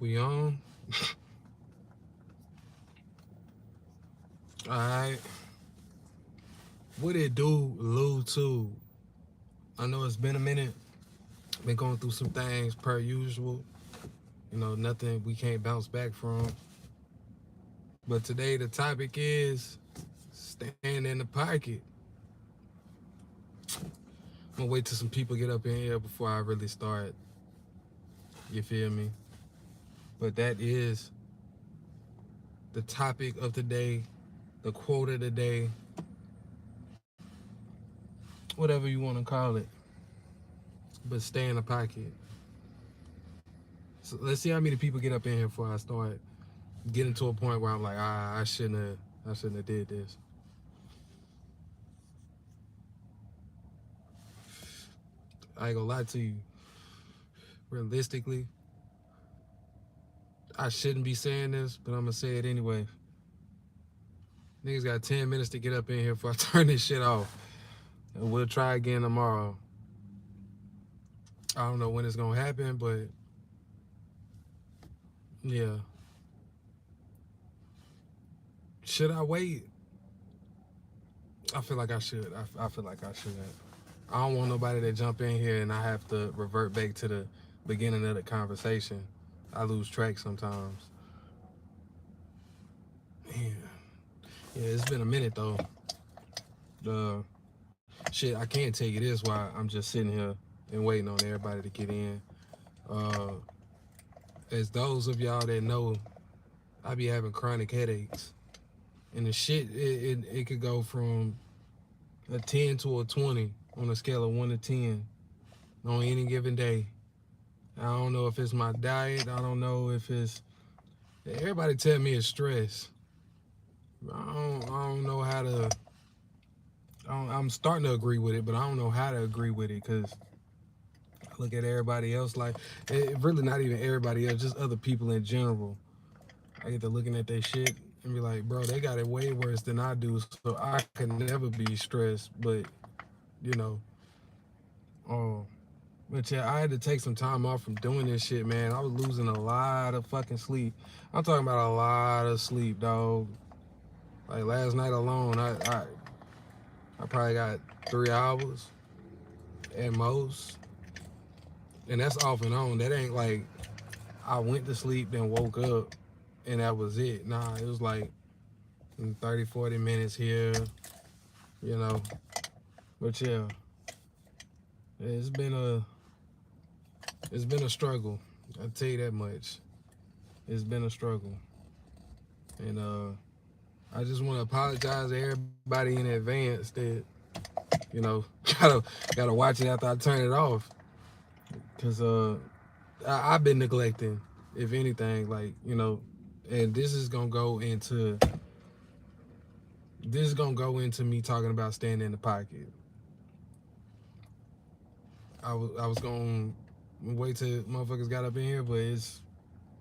We on? Alright. What it do, Lou too? I know it's been a minute. Been going through some things per usual. Nothing we can't bounce back from. But today the topic is staying in the pocket. I'm gonna wait till some people get up in here before I really start. You feel me? But that is the topic of the day, the quote of the day, whatever you want to call it. But stay in the pocket. So let's see how many people get up in here before I start getting to a point where I'm like, I shouldn't have did this. I ain't gonna lie to you. Realistically, I shouldn't be saying this, but I'm gonna say it anyway. Niggas got 10 minutes to get up in here before I turn this shit off. And we'll try again tomorrow. I don't know when it's gonna happen, but yeah. Should I wait? I feel like I should. I feel like I should. I don't want nobody to jump in here and I have to revert back to the beginning of the conversation. I lose track sometimes. Man. Yeah, it's been a minute though. The shit, I can't tell you this while I'm just sitting here and waiting on everybody to get in. Uh, as those of y'all that know, I be having chronic headaches. And the shit, it could go from a 10 to a 20 on a scale of 1 to 10 on any given day. I don't know if it's my diet. I don't know if it's. Everybody tell me it's stress. I don't know how to. I'm starting to agree with it, but I don't know how to agree with it because I look at everybody else like really not even everybody else, just other people in general. I get to looking at their shit and be like, bro, they got it way worse than I do, so I can never be stressed. But you know, um, but yeah, I had to take some time off from doing this shit, man. I was losing a lot of fucking sleep. I'm talking about a lot of sleep, dog. Like last night alone, I probably got 3 hours at most, and that's off and on. That ain't like I went to sleep, then woke up, and that was it. Nah, it was like 30, 40 minutes here, you know. But yeah, it's been a it's been a struggle. I'll tell you that much. It's been a struggle, and I just want to apologize to everybody in advance that you know gotta gotta watch it after I turn it off, cause I've been neglecting, if anything, like and this is gonna go into me talking about staying in the pocket. I was gonna wait till motherfuckers got up in here, but it's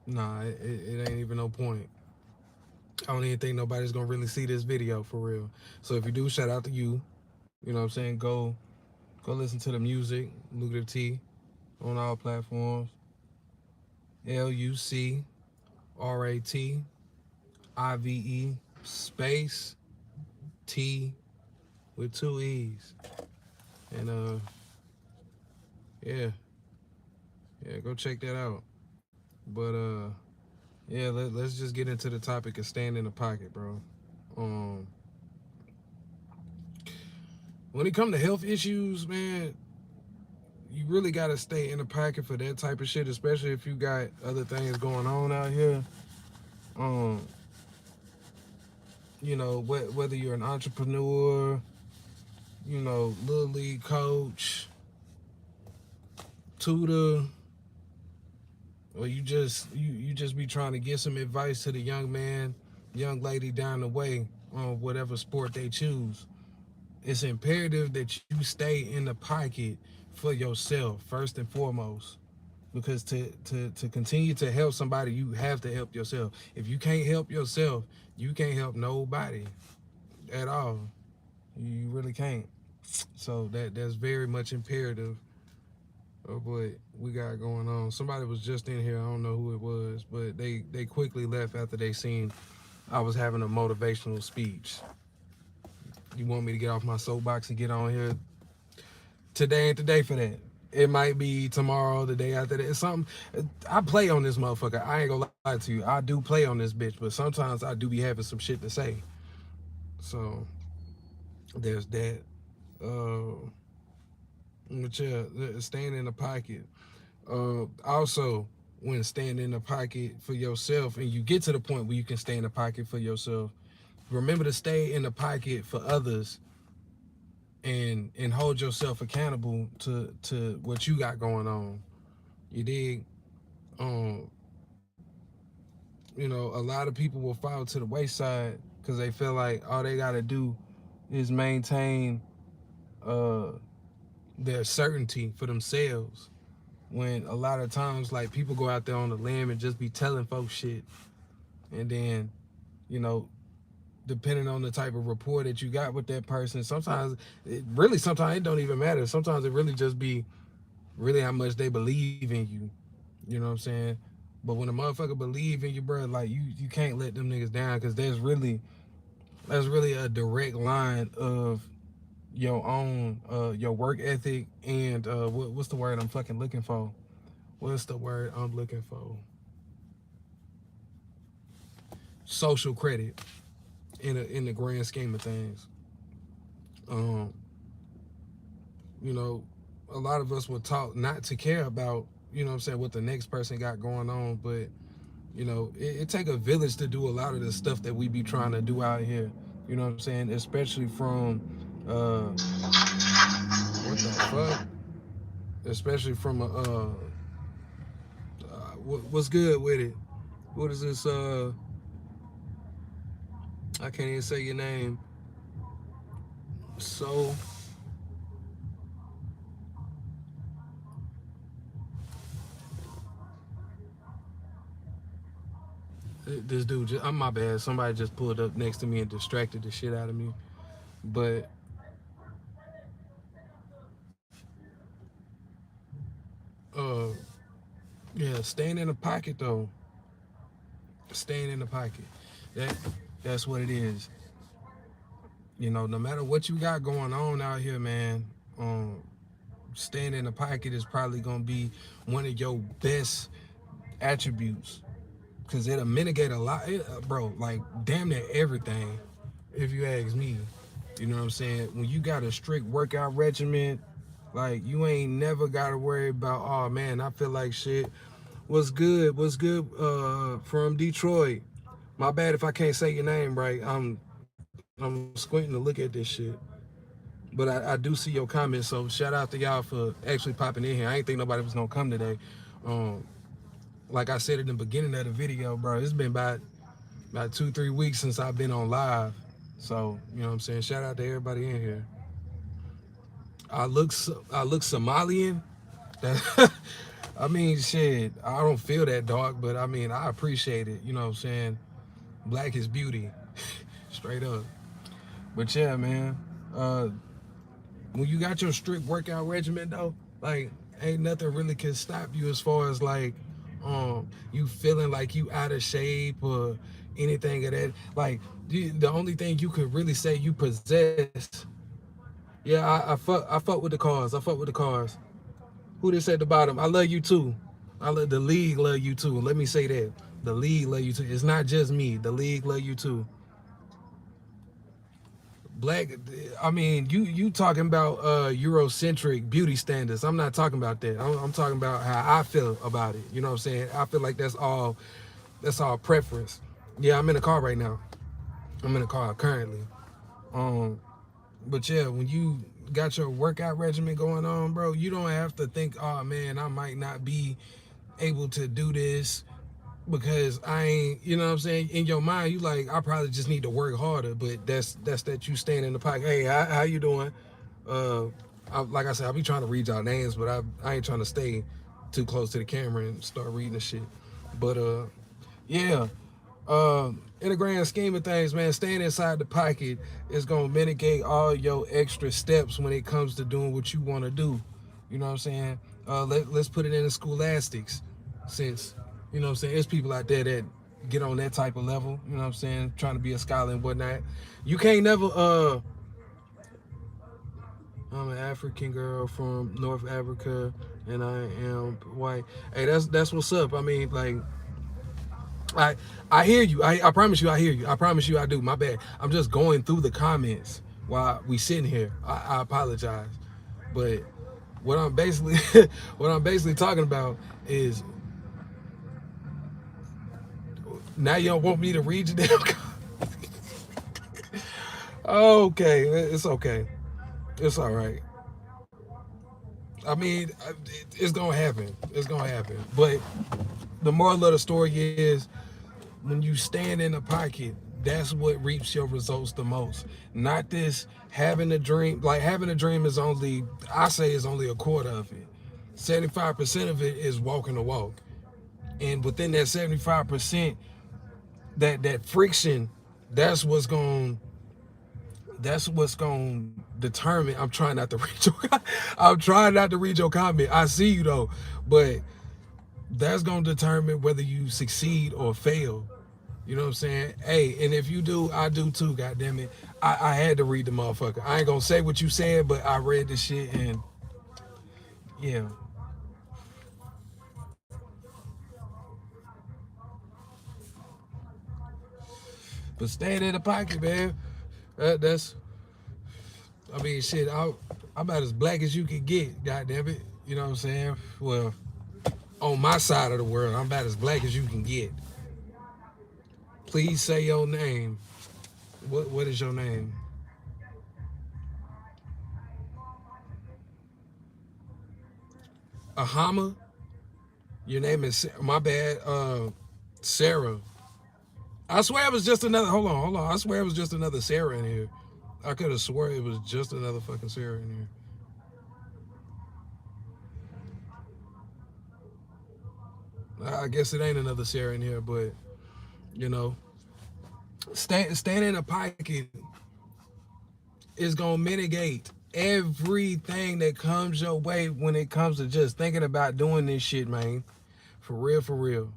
nah, it ain't even no point. I don't even think nobody's gonna really see this video for real. So if you do, shout out to you. You know what I'm saying? Go listen to the music, Lucrative T, on all platforms. LUCRATIVE space T with 2 E's. And yeah, yeah, go check that out. But yeah, let's just get into the topic of staying in the pocket, bro. Um, when it comes to health issues, man, you really gotta stay in the pocket for that type of shit, especially if you got other things going on out here. Um, whether you're an entrepreneur, little league coach, tutor, or you just be trying to get some advice to the young man, young lady down the way on whatever sport they choose. It's imperative that you stay in the pocket for yourself first and foremost. Because to continue to help somebody, you have to help yourself. If you can't help yourself, you can't help nobody at all. You really can't. So that's very much imperative. what we got going on. Somebody was just in here. I don't know who it was, but they quickly left after they seen I was having a motivational speech. You want me to get off my soapbox and get on here? Today ain't the day for that. It might be tomorrow, the day after that. It's something. I play on this motherfucker. I ain't gonna lie to you. I do play on this bitch, but sometimes I do be having some shit to say. So there's that. Uh, but yeah, staying in the pocket. Also, when staying in the pocket for yourself, and you get to the point where you can stay in the pocket for yourself, remember to stay in the pocket for others and hold yourself accountable to what you got going on. You dig? Um, a lot of people will fall to the wayside because they feel like all they gotta do is maintain uh their certainty for themselves. When a lot of times, like, people go out there on the limb and just be telling folks shit, and then, you know, depending on the type of rapport that you got with that person, sometimes it don't even matter. Sometimes it really just be really how much they believe in you. You know what I'm saying? But when a motherfucker believe in you, bro, like, you can't let them niggas down, because that's really a direct line of your own your work ethic and what's the word I'm fucking looking for? What's the word I'm looking for? Social credit in the grand scheme of things. Um, you know, a lot of us were taught not to care about, what I'm saying, what the next person got going on, but it take a village to do a lot of the stuff that we be trying to do out here. You know what I'm saying? Especially from what the fuck? Especially from what's good with it? What is this? I can't even say your name. So this dude, I'm my bad. Somebody just pulled up next to me and distracted the shit out of me. But uh, yeah, staying in the pocket though. Staying in the pocket. That that's what it is. No matter what you got going on out here, man. Staying in the pocket is probably gonna be one of your best attributes, because it'll mitigate a lot, bro. Like, damn near everything, if you ask me. You know what I'm saying? When you got a strict workout regimen, like, you ain't never gotta worry about, oh man, I feel like shit. What's good? What's good? From Detroit. My bad if I can't say your name right. I'm squinting to look at this shit. But I do see your comments, so shout out to y'all for actually popping in here. I ain't think nobody was gonna come today. Um, like I said in the beginning of the video, bro, it's been about 2-3 weeks since I've been on live. So, you know what I'm saying? Shout out to everybody in here. I look Somalian. I mean, shit, I don't feel that dark, but I mean, I appreciate it. You know what I'm saying? Black is beauty, straight up. But yeah, man, uh, when you got your strict workout regimen though, like, ain't nothing really can stop you as far as like you feeling like you out of shape or anything of that. Like, the only thing you could really say you possess. Yeah, I fuck with the cars. I fuck with the cars. Who this at the bottom? I love you too. I love the league. Love you too. Let me say that the league love you too. It's not just me. The league love you too. Black, I mean, you talking about Eurocentric beauty standards. I'm not talking about that. I'm talking about how I feel about it. You know what I'm saying? I feel like that's all preference. Yeah, I'm in a car right now. I'm in a car currently. Um, but yeah, when you got your workout regimen going on, bro, you don't have to think, oh man, I might not be able to do this because I ain't, you know what I'm saying? In your mind, you like, I probably just need to work harder. But that's that you staying in the pocket. Hey, how you doing? Uh, like I said, I be trying to read y'all names, but I ain't trying to stay too close to the camera and start reading the shit. But yeah. In the grand scheme of things, man, staying inside the pocket is gonna mitigate all your extra steps when it comes to doing what you want to do. You know what I'm saying? Let's put it in the scholastics, since you know what I'm saying. There's people out there that get on that type of level. You know what I'm saying, trying to be a scholar and whatnot. You can't never. I'm an African girl from North Africa, and I am white. Hey, that's what's up. I mean, like, I I hear you. I promise you, I hear you. I promise you, I do. My bad. I'm just going through the comments while we sitting here. I apologize, but what I'm basically what I'm basically talking about is now you don't want me to read your damn. Okay, it's okay. It's all right. I mean, it's gonna happen. It's gonna happen. But the moral of the story is, when you stand in the pocket, that's what reaps your results the most. Not this having a dream. Like, having a dream is only, I say, is only a quarter of it. 75% of it is walking the walk. And within that 75%, that friction, that's what's going to determine. I'm trying not to read your I'm trying not to read your comment. I see you though, but that's going to determine whether you succeed or fail. You know what I'm saying? Hey, and if you do, I do too, God damn it. I had to read the motherfucker. I ain't gonna say what you said, but I read the shit, and yeah. But staying in the pocket, man. That's I mean, shit, I'm about as black as you can get, God damn it. You know what I'm saying? Well, on my side of the world, I'm about as black as you can get. Please say your name. What is your name? Ahama? Your name is, my bad, Sarah. I swear it was just another. Hold on. I swear it was just another Sarah in here. I could have swore it was just another fucking Sarah in here. I guess it ain't another Sarah in here, but you know, staying in a pocket is gonna mitigate everything that comes your way when it comes to just thinking about doing this shit, man. For real, for real.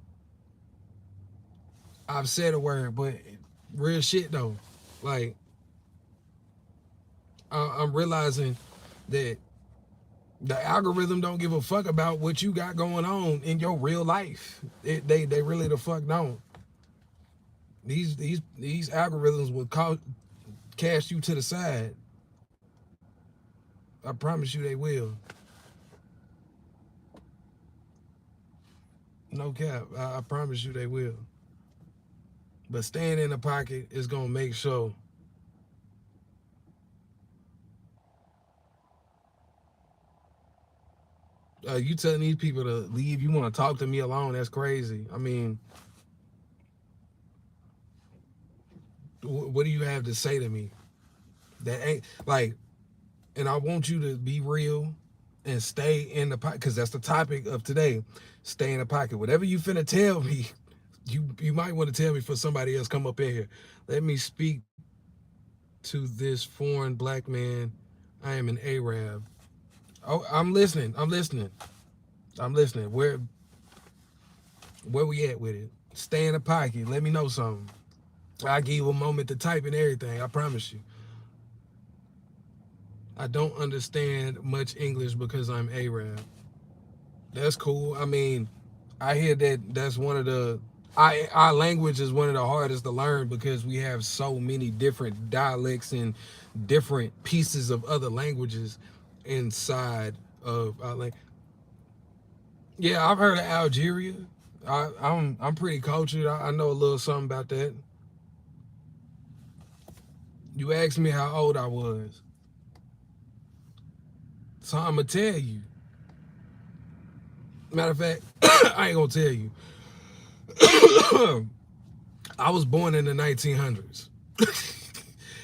I've said a word, but real shit though. Like, I'm realizing that the algorithm don't give a fuck about what you got going on in your real life. They really the fuck don't. These algorithms will cast you to the side. I promise you they will. No cap. I promise you they will. But staying in the pocket is gonna make sure. You telling these people to leave? You want to talk to me alone? That's crazy. I mean, what do you have to say to me? That ain't like. And I want you to be real and stay in the pocket, because that's the topic of today. Stay in the pocket. Whatever you finna tell me, you might want to tell me for somebody else come up in here. Let me speak to this foreign black man. I am an Arab. Oh, I'm listening. I'm listening. I'm listening. Where we at with it? Stay in the pocket. Let me know something. I give you a moment to type and everything. I promise you. I don't understand much English because I'm Arab. That's cool. I mean, I hear that that's one of the our language is one of the hardest to learn because we have so many different dialects and different pieces of other languages inside of our language. Yeah, I've heard of Algeria. I'm pretty cultured. I know a little something about that. You asked me how old I was, so I'm gonna tell you. Matter of fact, I ain't gonna tell you. I was born in the 1900s.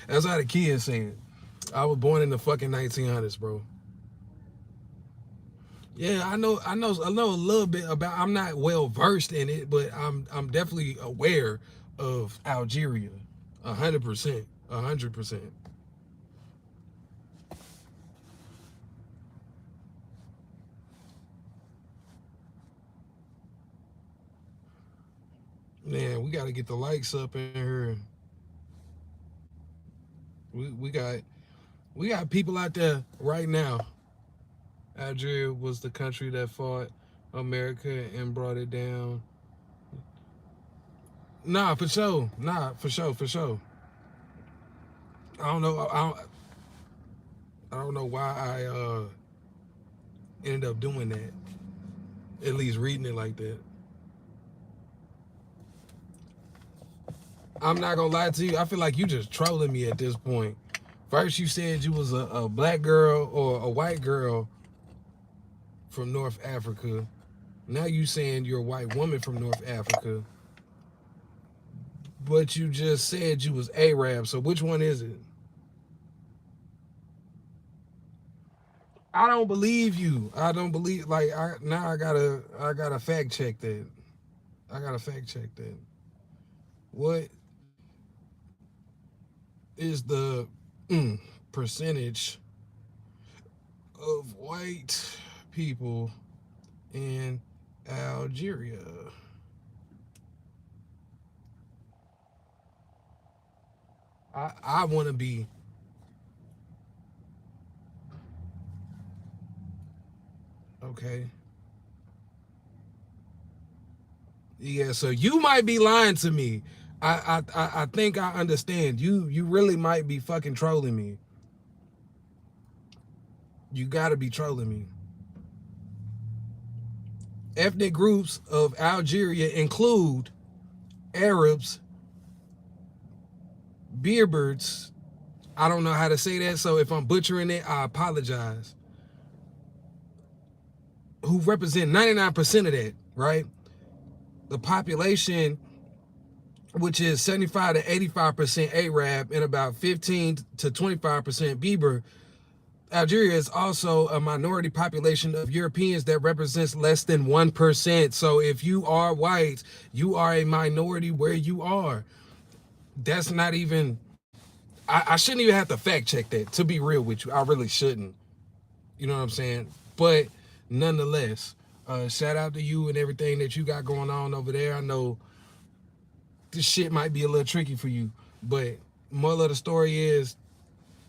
That's how the kids saying. I was born in the fucking 1900s, bro. Yeah, I know a little bit about. I'm not well versed in it, but I'm definitely aware of Algeria, 100%, 100%. Man, we got to get the likes up in here. We got people out there right now. Algeria was the country that fought America and brought it down. Nah, for sure. Nah, for sure, for sure. I don't know. I don't know why I ended up doing that. At least reading it like that. I'm not gonna lie to you. I feel like you just trolling me at this point. First, you said you was a black girl or a white girl from North Africa. Now you saying you're a white woman from North Africa. But you just said you was Arab. So which one is it? I don't believe you. I don't believe I gotta fact check that. I gotta fact check that. What is the percentage of white people in Algeria? I want to be okay. Yeah, so you might be lying to me. I think I understand. You really might be fucking trolling me. You gotta be trolling me. Ethnic groups of Algeria include Arabs, Berbers. I don't know how to say that, so if I'm butchering it, I apologize. Who represent 99% of that, right? The population, which is 75 to 85% Arab and about 15 to 25% Berber. Algeria is also a minority population of Europeans that represents less than 1%. So if you are white, you are a minority where you are. That's not even, I shouldn't even have to fact check that, to be real with you. I really shouldn't. You know what I'm saying? But nonetheless, shout out to you and everything that you got going on over there. I know this shit might be a little tricky for you, but moral of the story is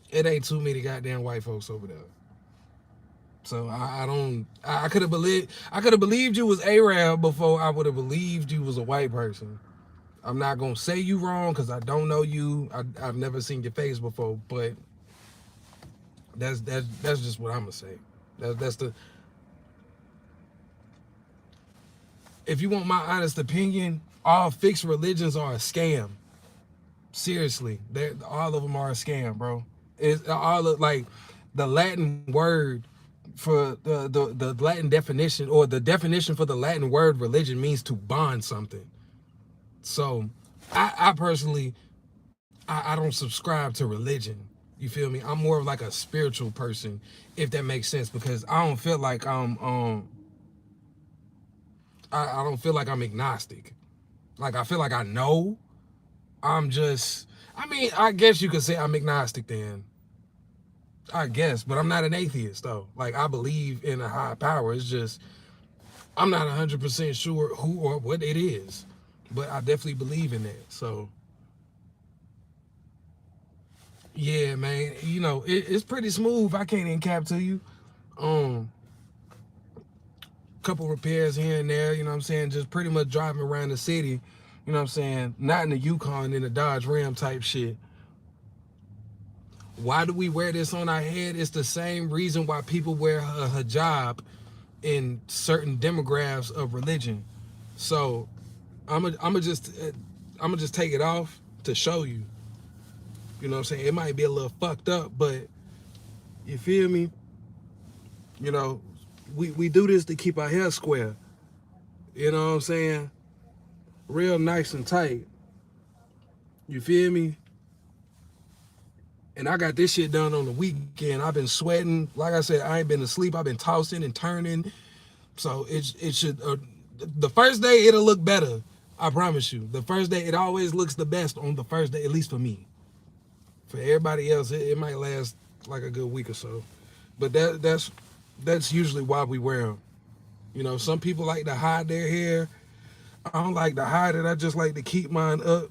it ain't too many goddamn white folks over there. So I don't. I could have believed you was Arab before I would have believed you was a white person. I'm not gonna say you wrong because I don't know you. I've never seen your face before, but that's just what I'm gonna say. That's the. If you want my honest opinion, all fixed religions are a scam. Seriously, all of them are a scam, bro. It's all of, like the Latin word for the Latin definition, or the definition for the Latin word religion, means to bond something. So I personally, I don't subscribe to religion. You feel me? I'm more of like a spiritual person, if that makes sense, because I don't feel like I don't feel like I'm agnostic. Like I feel like I know. I'm just, I mean, I guess you could say I'm agnostic then. I guess, but I'm not an atheist though. Like I believe in a higher power. It's just I'm not 100% sure who or what it is, but I definitely believe in that. So yeah, man, it's pretty smooth. I can't even cap to you. Um, Couple repairs here and there. You know what I'm saying? Just pretty much driving around the city. You know what I'm saying? Not in the Yukon, in the Dodge Ram type shit. Why do we wear this on our head? It's the same reason why people wear a hijab in certain demographics of religion. So I'm gonna just take it off to show you. You know what I'm saying? It might be a little fucked up, but you feel me? You know, we do this to keep our hair square. You know what I'm saying? Real nice and tight. You feel me? And I got this shit done on the weekend. I've been sweating. Like I said, I ain't been asleep. I've been tossing and turning. So it should. The first day it'll look better. I promise you. The first day it always looks the best on the first day, at least for me. For everybody else, it might last like a good week or so. But that's usually why we wear them. You know, some people like to hide their hair. I don't like to hide it. I just like to keep mine up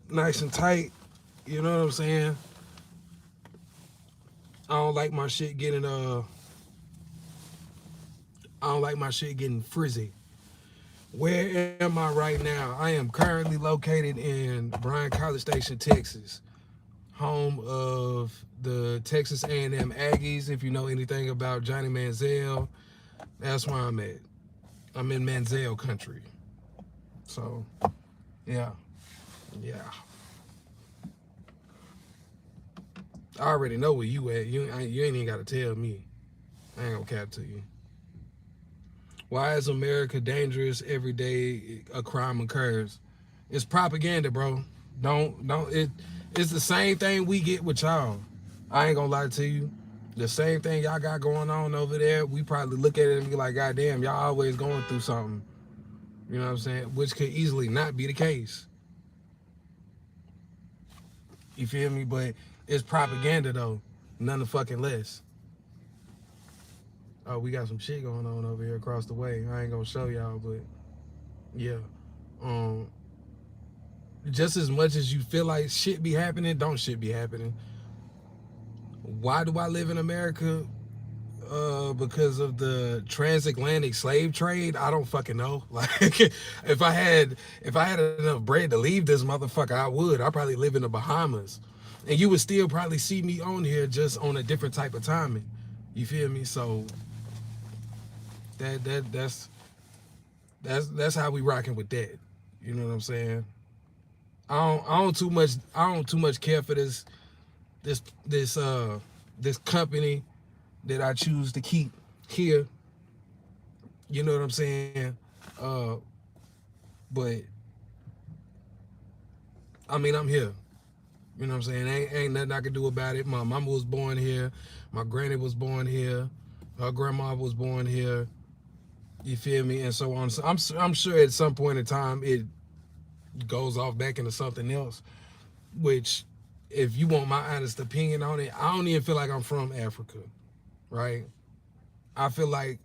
nice and tight. You know what I'm saying? I don't like my shit getting I don't like my shit getting frizzy. Where am I right now? I am currently located in Bryan College Station, Texas, home of the Texas A&M Aggies. If you know anything about Johnny Manziel, that's where I'm at. I'm in Manziel country. So, yeah, yeah. I already know where you at. You ain't even got to tell me. I ain't gonna cap to you. Why is America dangerous every day a crime occurs? It's propaganda, bro. Don't it it's the same thing we get with y'all. I ain't gonna lie to you. The same thing y'all got going on over there, we probably look at it and be like, God damn, y'all always going through something. You know what I'm saying? Which could easily not be the case. You feel me? But it's propaganda though. None the fucking less. Oh, we got some shit going on over here across the way. I ain't gonna show y'all, but yeah. Um, just as much as you feel like shit be happening, don't shit be happening. Why do I live in America? Because of the transatlantic slave trade. I don't fucking know. Like, if I had enough bread to leave this motherfucker, I would. I probably live in the Bahamas, and you would still probably see me on here just on a different type of timing. You feel me? So that's how we rocking with that. You know what I'm saying? I don't too much care for this this this company that I choose to keep here. You know what I'm saying? Uh, but I mean, I'm here. You know what I'm saying? Ain't nothing I can do about it. My mama was born here. My granny was born here. Her grandma was born here. You feel me? And so on. So I'm sure at some point in time it goes off back into something else. Which, if you want my honest opinion on it, I don't even feel like I'm from Africa, right? I feel like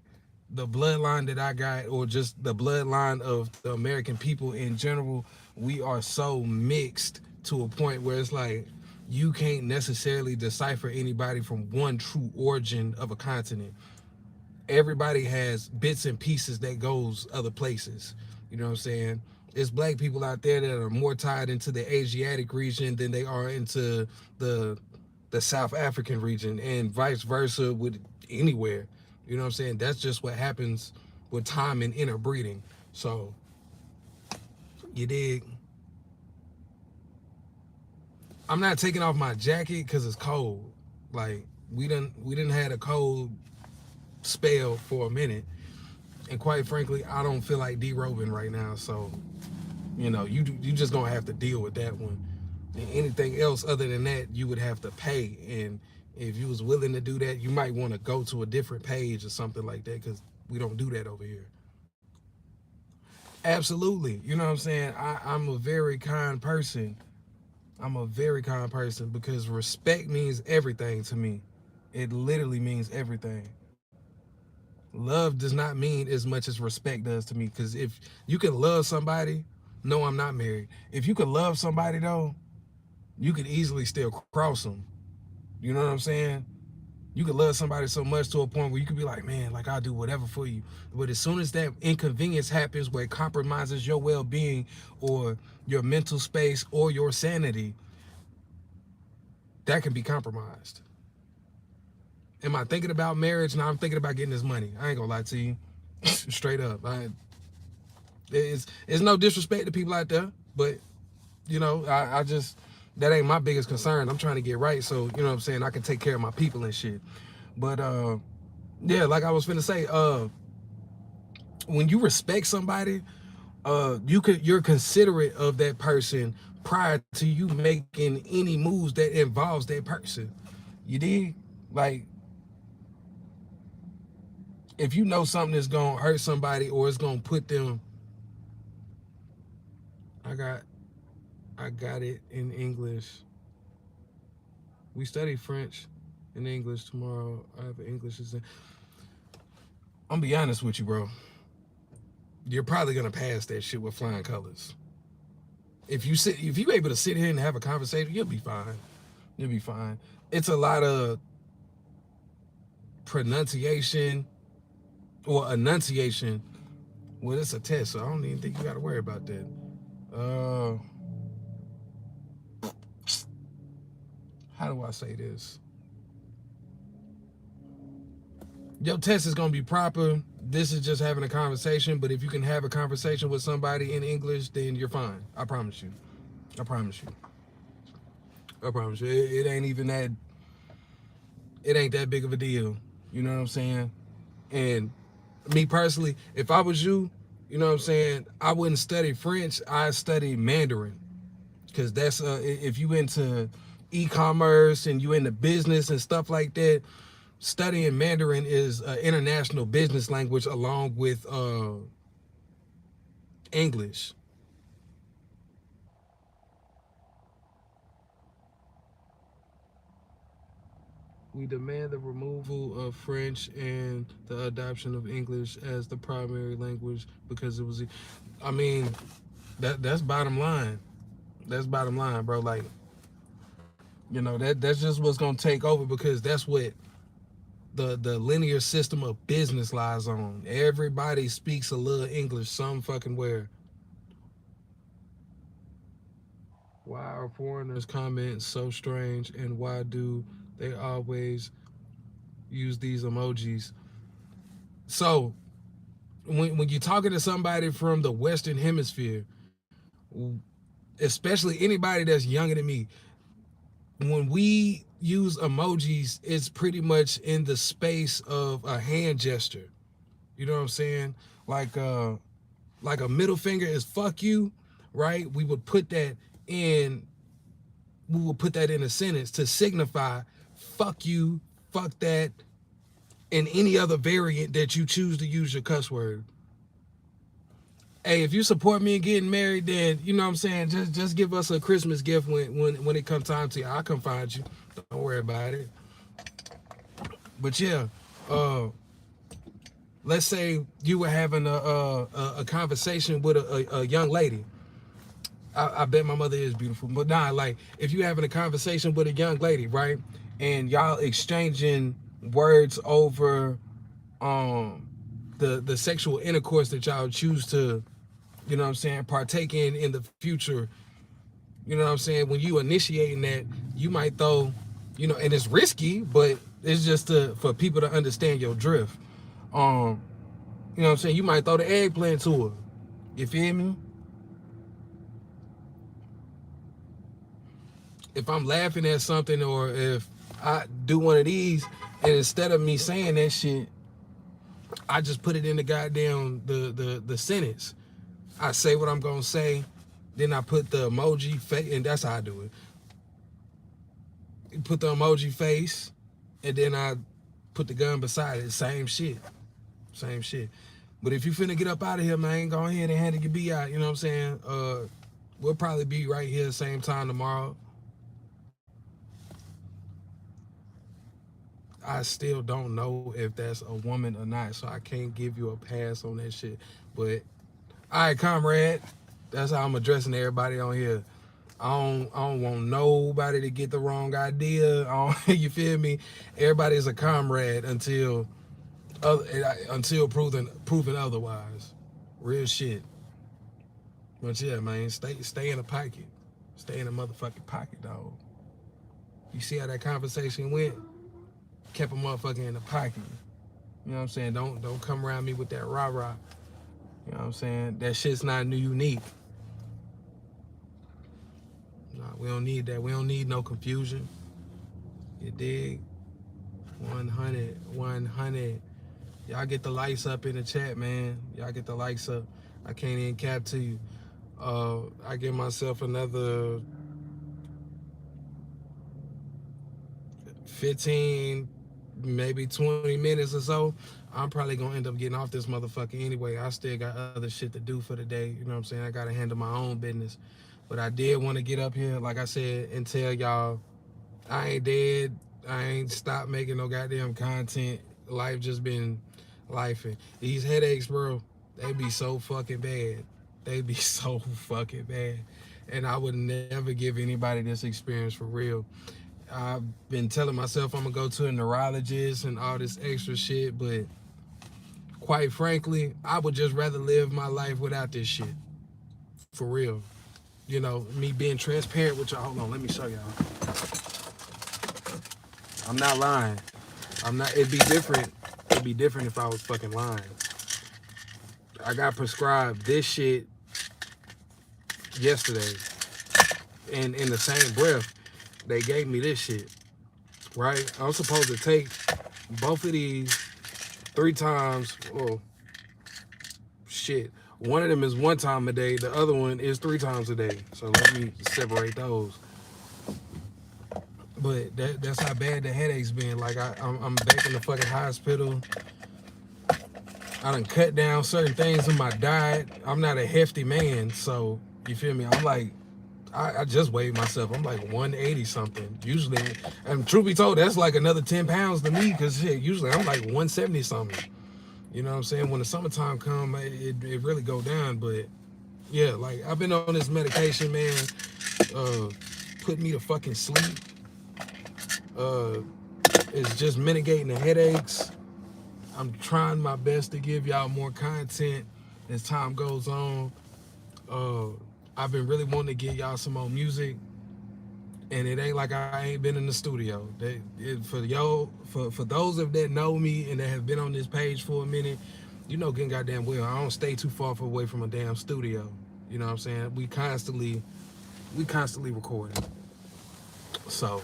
the bloodline that I got, or just the bloodline of the American people in general, we are so mixed to a point where it's like you can't necessarily decipher anybody from one true origin of a continent. Everybody has bits and pieces that goes other places. You know what I'm saying? There's black people out there that are more tied into the Asiatic region than they are into the the South African region, and vice versa with anywhere. You know what I'm saying? That's just what happens with time and interbreeding. So you dig? I'm not taking off my jacket because it's cold. Like we didn't had a cold spell for a minute, and quite frankly, I don't feel like derobing right now. So you just gonna have to deal with that one. And anything else other than that, you would have to pay. And if you was willing to do that, you might want to go to a different page or something like that, because we don't do that over here. Absolutely. You know what I'm saying? I'm a very kind person. I'm a very kind person because respect means everything to me. It literally means everything. Love does not mean as much as respect does to me. Because if you can love somebody, no, I'm not married. If you can love somebody though, you can easily still cross them. You know what I'm saying? You can love somebody so much to a point where you could be like, man, like I'll do whatever for you. But as soon as that inconvenience happens where it compromises your well-being or your mental space or your sanity, that can be compromised. Am I thinking about marriage? No, I'm thinking about getting this money. I ain't gonna lie to you. Straight up. It's no disrespect to people out there, but I just, that ain't my biggest concern. I'm trying to get right, so you know what I'm saying, I can take care of my people and shit. But yeah, like I was finna say, when you respect somebody, you're considerate of that person prior to you making any moves that involves that person. You did? Like, if you know something is gonna hurt somebody or it's gonna put them, I got I got it in English. We study French and English tomorrow. I have an English exam. I'm gonna be honest with you, bro. you're probably gonna pass that shit with flying colors. If you able to sit here and have a conversation, you'll be fine. You'll be fine. It's a lot of pronunciation or enunciation. Well, it's a test, so I don't even think you got to worry about that. Uh, how do I say this? Your test is gonna be proper. This is just having a conversation, but if you can have a conversation with somebody in English, then you're fine. I promise you. I promise you. I promise you. It ain't even that. It ain't that big of a deal. You know what I'm saying? And me personally, if I was you, you know what I'm saying, I wouldn't study French. I'd study Mandarin, because that's if you into e-commerce and you into business and stuff like that. Studying Mandarin is an international business language along with English. We demand the removal of French and the adoption of English as the primary language because it was, I mean, that's bottom line. That's bottom line, bro. Like, you know, that's just what's gonna take over, because that's what the linear system of business lies on. Everybody speaks a little English some fucking where. Why are foreigners' comments so strange, and why do they always use these emojis? So when you're talking to somebody from the Western Hemisphere, especially anybody that's younger than me, when we use emojis, it's pretty much in the space of a hand gesture. You know what I'm saying? Like like a middle finger is fuck you, right? In we would put that in a sentence to signify fuck you, fuck that, and any other variant that you choose to use your cuss word. Hey, if you support me in getting married, then you know what I'm saying, just give us a Christmas gift when it comes time to you. I'll come find you. Don't worry about it. But yeah, uh, let's say you were having a conversation with a young lady. I bet my mother is beautiful, but nah, like if you having a conversation with a young lady, right, and y'all exchanging words over um the sexual intercourse that y'all choose to, you know what I'm saying, partake in the future. You know what I'm saying? When you initiating that, you might throw, you know, and it's risky, but it's just for people to understand your drift. Um, you know what I'm saying? You might throw the eggplant to her. You feel me? If I'm laughing at something, or if I do one of these, and instead of me saying that shit, I just put it in the goddamn the sentence. I say what I'm gonna say, then I put the emoji face, and that's how I do it. You put the emoji face, and then I put the gun beside it. Same shit. Same shit. But if you finna get up out of here, man, go ahead and handle your B out. You know what I'm saying? We'll probably be right here same time tomorrow. I still don't know if that's a woman or not, so I can't give you a pass on that shit. But all right, comrade, that's how I'm addressing everybody on here. I don't want nobody to get the wrong idea. You feel me? Everybody is a comrade until proven otherwise. Real shit. But yeah, man, stay in the pocket. Stay in the motherfucking pocket, dog. You see how that conversation went? Kept a motherfucker in the pocket. You know what I'm saying? Don't come around me with that rah-rah. You know what I'm saying? That shit's not new unique. Nah, we don't need that. We don't need no confusion. You dig? 100, 100. Y'all get the likes up in the chat, man. Y'all get the likes up. I can't even cap to you. I give myself another 15, maybe 20 minutes or so. I'm probably gonna end up getting off this motherfucker anyway. I still got other shit to do for the day. You know what I'm saying? I gotta handle my own business. But I did want to get up here, like I said, and tell y'all I ain't dead. I ain't stopped making no goddamn content. Life just been lifing. These headaches, bro, They be so fucking bad. They be so fucking bad. And I would never give anybody this experience for real. I've been telling myself I'm gonna go to a neurologist and all this extra shit, but quite frankly, I would just rather live my life without this shit. For real. You know, me being transparent with y'all. Hold on, let me show y'all. I'm not lying. I'm not. It'd be different. It'd be different if I was fucking lying. I got prescribed this shit yesterday, and in the same breath, they gave me this shit. Right? I'm supposed to take both of these 3 times. Oh, shit. One of them is 1 time a day. The other one is 3 times a day. So let me separate those. But that's how bad the headache's been. Like I'm back in the fucking hospital. I done cut down certain things in my diet. I'm not a hefty man, so you feel me? I'm like, I just weighed myself. I'm like 180 something. Usually, and truth be told, that's like another 10 pounds to me, because shit, usually I'm like 170 something. You know what I'm saying? When the summertime come, it really go down. But yeah, like I've been on this medication, man. Put me to fucking sleep. It's just mitigating the headaches. I'm trying my best to give y'all more content as time goes on. I've been really wanting to give y'all some more music, and it ain't like I ain't been in the studio. For those of that know me and that have been on this page for a minute, you know good goddamn well I don't stay too far away from a damn studio. You know what I'm saying? We constantly recording. So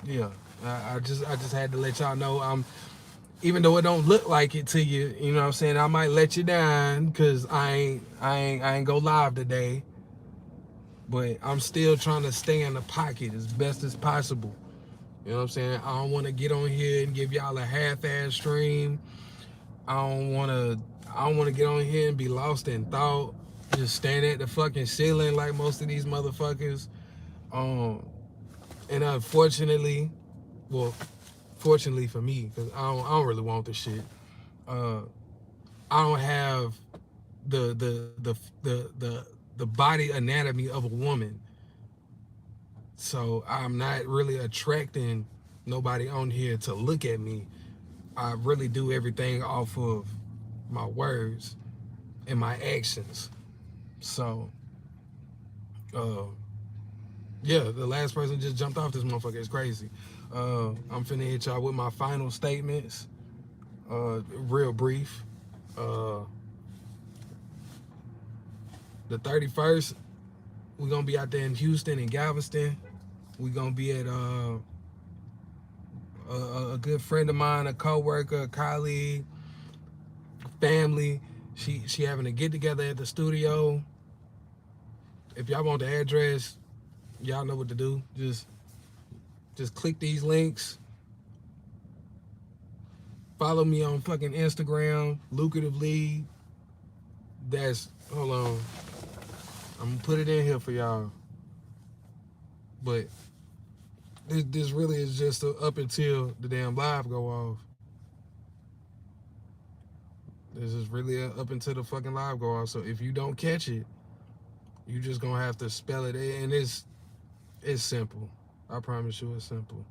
yeah, I just had to let y'all know even though it don't look like it to you, you know what I'm saying? I might let you down because I ain't go live today. But I'm still trying to stay in the pocket as best as possible. You know what I'm saying? I don't want to get on here and give y'all a half-ass stream. I don't want to get on here and be lost in thought. Just stand at the fucking ceiling like most of these motherfuckers. And unfortunately, well, fortunately for me, because I don't really want this shit. I don't have the body anatomy of a woman, so I'm not really attracting nobody on here to look at me. I really do everything off of my words and my actions. So, yeah, the last person just jumped off this motherfucker. It's crazy. I'm finna hit y'all with my final statements. Real brief. The 31st, we're gonna be out there in Houston and Galveston. We're gonna be at a good friend of mine, a co-worker, a colleague, family. She having a get together at the studio. If y'all want the address, y'all know what to do. Just click these links. Follow me on fucking Instagram, Lucrative Lead. Hold on. I'm gonna put it in here for y'all. But this really is just up until the damn live go off. This is really up until the fucking live go off. So if you don't catch it, you just gonna have to spell it. And it's simple. I promise you it's simple.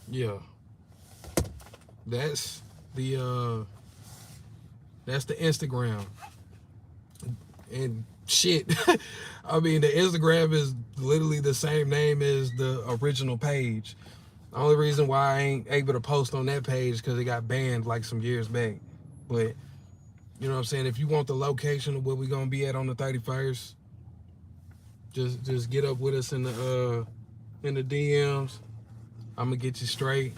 Yeah. That's the Instagram. And shit. I mean, the Instagram is literally the same name as the original page. The only reason why I ain't able to post on that page because it got banned like some years back. But you know what I'm saying? If you want the location of where we're gonna be at on the 31st, just get up with us in the DMs. I'm gonna get you straight.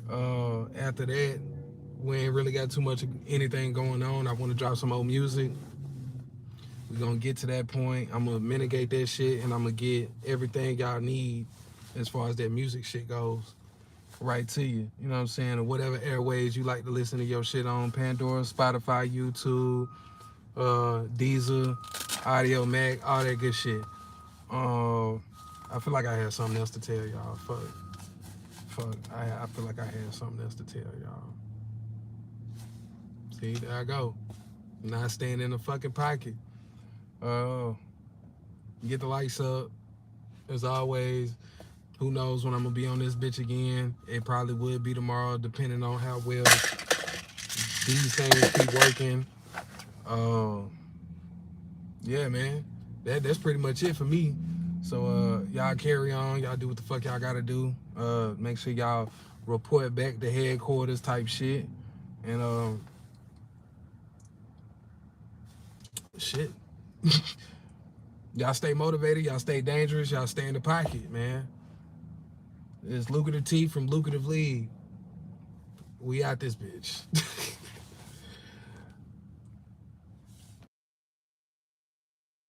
After that, we ain't really got too much anything going on. I want to drop some old music. We're gonna get to that point. I'm gonna mitigate that shit, and I'm gonna get everything y'all need as far as that music shit goes right to you. You know what I'm saying? Or whatever airways you like to listen to your shit on: Pandora, Spotify, YouTube, Deezer, Audio Mac, all that good shit. I feel like I had something else to tell y'all. Fuck. I feel like I had something else to tell y'all. See, there I go. Not staying in the fucking pocket. Get the lights up. As always, who knows when I'm gonna be on this bitch again? It probably would be tomorrow, depending on how well these things keep working. Yeah, man. That's pretty much it for me. So y'all carry on. Y'all do what the fuck y'all gotta do. Make sure y'all report back to headquarters type shit. And shit. Y'all stay motivated. Y'all stay dangerous. Y'all stay in the pocket, man. It's Lucrative T from Lucrative League. We out this bitch.